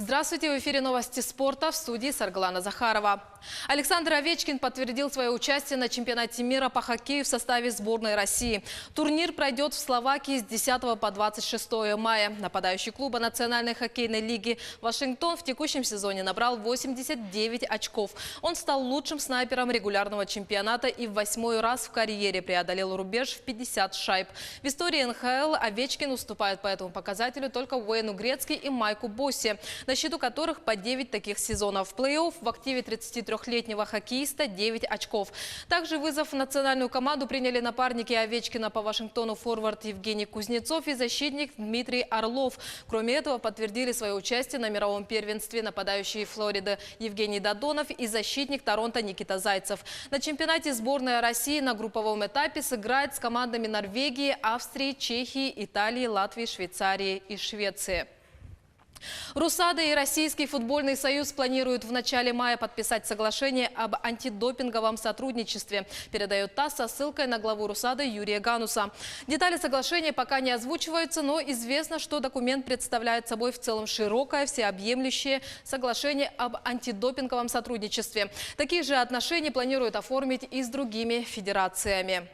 Здравствуйте, в эфире новости спорта, в студии Сарглана Захарова. Александр Овечкин подтвердил свое участие на чемпионате мира по хоккею в составе сборной России. Турнир пройдет в Словакии с 10 по 26 мая. Нападающий клуба Национальной хоккейной лиги «Вашингтон» в текущем сезоне набрал 89 очков. Он стал лучшим снайпером регулярного чемпионата и в 8-й раз в карьере преодолел рубеж в 50 шайб. В истории НХЛ Овечкин уступает по этому показателю только Уэйну Грецки и Майку Босси, на счету которых по 9 таких сезонов. В плей-офф в активе 33-летнего хоккеиста 9 очков. Также вызов в национальную команду приняли напарники Овечкина по Вашингтону форвард Евгений Кузнецов и защитник Дмитрий Орлов. Кроме этого, подтвердили свое участие на мировом первенстве нападающий Флориды Евгений Додонов и защитник Торонто Никита Зайцев. На чемпионате сборная России на групповом этапе сыграет с командами Норвегии, Австрии, Чехии, Италии, Латвии, Швейцарии и Швеции. РУСАДА и Российский футбольный союз планируют в начале мая подписать соглашение об антидопинговом сотрудничестве, передает ТАСС со ссылкой на главу РУСАДА Юрия Гануса. Детали соглашения пока не озвучиваются, но известно, что документ представляет собой в целом широкое, всеобъемлющее соглашение об антидопинговом сотрудничестве. Такие же отношения планируют оформить и с другими федерациями.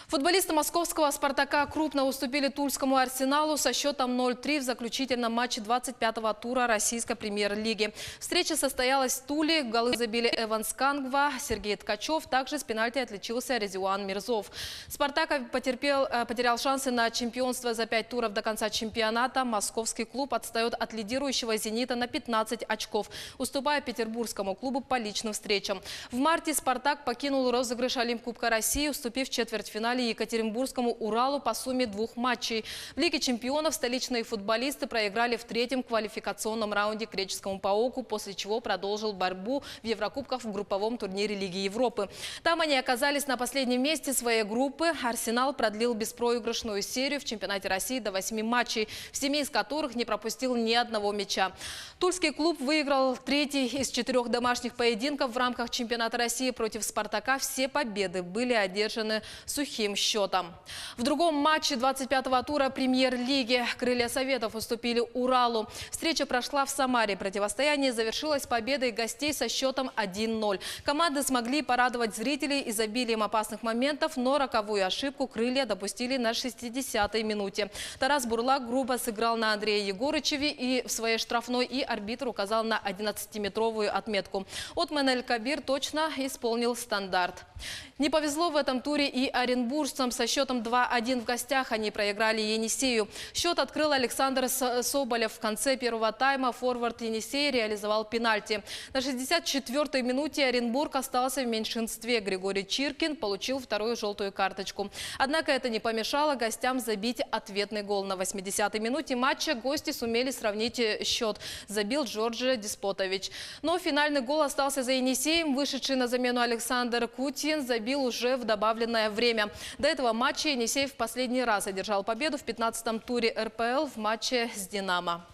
Футболисты московского «Спартака» крупно уступили тульскому «Арсеналу» со счетом 0-3 в заключительном матче 25-го тура российской премьер-лиги. Встреча состоялась в Туле. Голы забили Эванс Кангва, Сергей Ткачев. Также с пенальти отличился Резуан Мирзов. «Спартак» потерял шансы на чемпионство за 5 туров до конца чемпионата. Московский клуб отстает от лидирующего «Зенита» на 15 очков, уступая петербургскому клубу по личным встречам. В марте «Спартак» покинул розыгрыш Олимпкубка России, уступив в четвертьфинале Екатеринбургскому «Уралу» по сумме 2 матчей. В Лиге чемпионов столичные футболисты проиграли в 3-м квалификационном раунде к греческому «ПАОКу», после чего продолжил борьбу в Еврокубках в групповом турнире Лиги Европы. Там они оказались на последнем месте своей группы. «Арсенал» продлил беспроигрышную серию в чемпионате России до 8 матчей, в 7 из которых не пропустил ни одного мяча. Тульский клуб выиграл 3-й из 4 домашних поединков в рамках чемпионата России против «Спартака». Все победы были одержаны сухим счетом. В другом матче 25-го тура премьер-лиги «Крылья Советов» уступили «Уралу». Встреча прошла в Самаре. Противостояние завершилось победой гостей со счетом 1-0. Команды смогли порадовать зрителей изобилием опасных моментов, но роковую ошибку «Крылья» допустили на 60-й минуте. Тарас Бурлак грубо сыграл на Андрея Егорычеве и в своей штрафной, и арбитр указал на 11-метровую отметку. Отман Эль-Кабир точно исполнил стандарт. Не повезло в этом туре и оренбуржцам. Со счетом 2-1 в гостях они проиграли Енисею. Счет открыл Александр Соболев. В конце первого тайма форвард Енисея реализовал пенальти. На 64-й минуте Оренбург остался в меньшинстве. Григорий Чиркин получил вторую желтую карточку. Однако это не помешало гостям забить ответный гол. На 80-й минуте матча гости сумели сравнить счет. Забил Джорджи Диспотович. Но финальный гол остался за Енисеем. Вышедший на замену Александр Кутин забил уже в добавленное время. До этого матча Енисей в последний раз одержал победу в 15-м туре РПЛ в матче с «Динамо».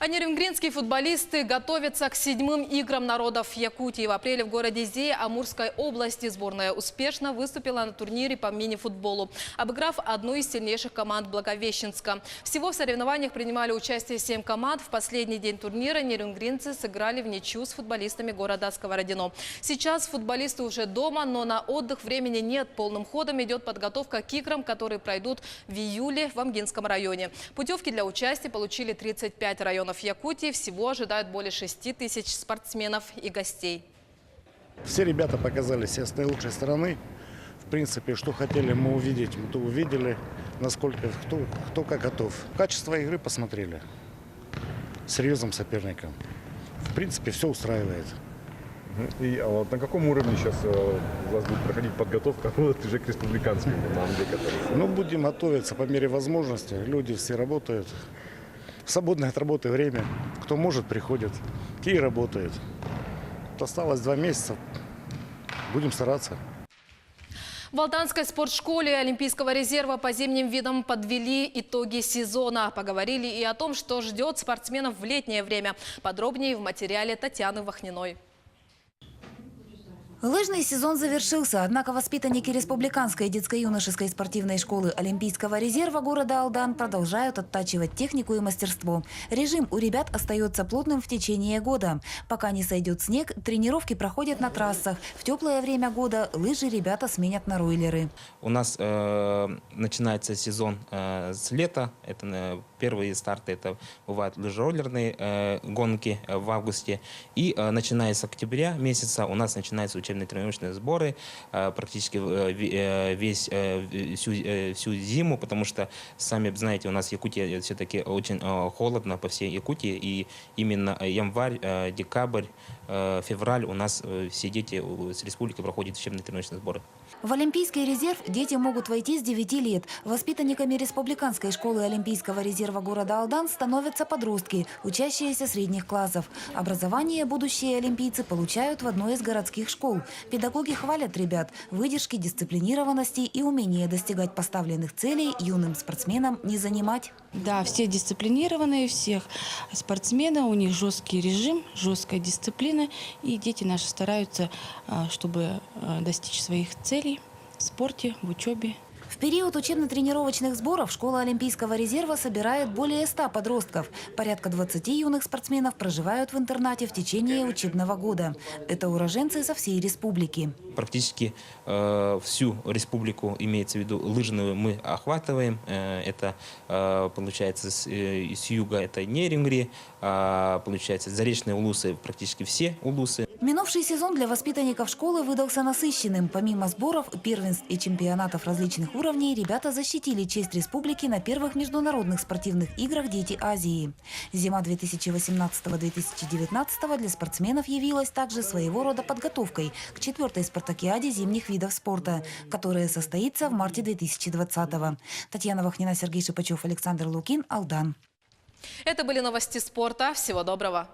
А нерюнгринские футболисты готовятся к 7-м играм народов Якутии. В апреле в городе Зея Амурской области сборная успешно выступила на турнире по мини-футболу, обыграв одну из сильнейших команд Благовещенска. Всего в соревнованиях принимали участие 7 команд. В последний день турнира нерюнгринцы сыграли в ничью с футболистами города Сковородино. Сейчас футболисты уже дома, но на отдых времени нет. Полным ходом идет подготовка к играм, которые пройдут в июле в Амгинском районе. Путевки для участия получили 35 районов Якутии. Всего ожидают более 6 тысяч спортсменов и гостей. Все ребята показали себя с наилучшей стороны. В принципе, что хотели мы увидеть, мы то увидели, насколько кто как готов. Качество игры посмотрели. Серьезным соперником. В принципе, все устраивает. И вот на каком уровне сейчас у вас будет проходить подготовка уже к республиканским командам? Ну, будем готовиться по мере возможности. Люди все работают. В свободное от работы время. Кто может, приходит. Те работают. Осталось 2 месяца. Будем стараться. В Алтанской спортшколе Олимпийского резерва по зимним видам подвели итоги сезона. Поговорили и о том, что ждет спортсменов в летнее время. Подробнее в материале Татьяны Вахниной. Лыжный сезон завершился, однако воспитанники Республиканской детско-юношеской спортивной школы Олимпийского резерва города Алдан продолжают оттачивать технику и мастерство. Режим у ребят остается плотным в течение года. Пока не сойдет снег, тренировки проходят на трассах. В теплое время года лыжи ребята сменят на ройлеры. У нас начинается сезон с лета. Это первые старты, это бывают лыжероллерные гонки в августе. И начиная с октября месяца у нас начинаются учебно-тренировочные сборы практически всю зиму, потому что, сами знаете, у нас в Якутии все-таки очень холодно по всей Якутии. И именно январь, декабрь, февраль у нас все дети с республики проходят учебно-тренировочные сборы. В Олимпийский резерв дети могут войти с 9 лет. Воспитанниками Республиканской школы Олимпийского резерва города Алдан становятся подростки, учащиеся средних классов. Образование будущие олимпийцы получают в одной из городских школ. Педагоги хвалят ребят выдержки, дисциплинированности и умение достигать поставленных целей юным спортсменам не занимать. Да, все дисциплинированные, всех спортсменов, у них жесткий режим, жесткая дисциплина. И дети наши стараются, чтобы достичь своих целей в спорте, в учебе. В период учебно-тренировочных сборов школа Олимпийского резерва собирает более 100 подростков. Порядка 20 юных спортсменов проживают в интернате в течение учебного года. Это уроженцы со всей республики. Практически всю республику, имеется в виду лыжную, мы охватываем. Это получается с юга это Нерингри, получается заречные улусы, практически все улусы. Минувший сезон для воспитанников школы выдался насыщенным. Помимо сборов, первенств и чемпионатов различных уровней, ребята защитили честь республики на первых международных спортивных играх «Дети Азии». Зима 2018-2019 для спортсменов явилась также своего рода подготовкой к 4-й спартакиаде зимних видов спорта, которая состоится в марте 2020-го. Татьяна Вахнина, Сергей Шипачев, Александр Лукин, Алдан. Это были новости спорта. Всего доброго.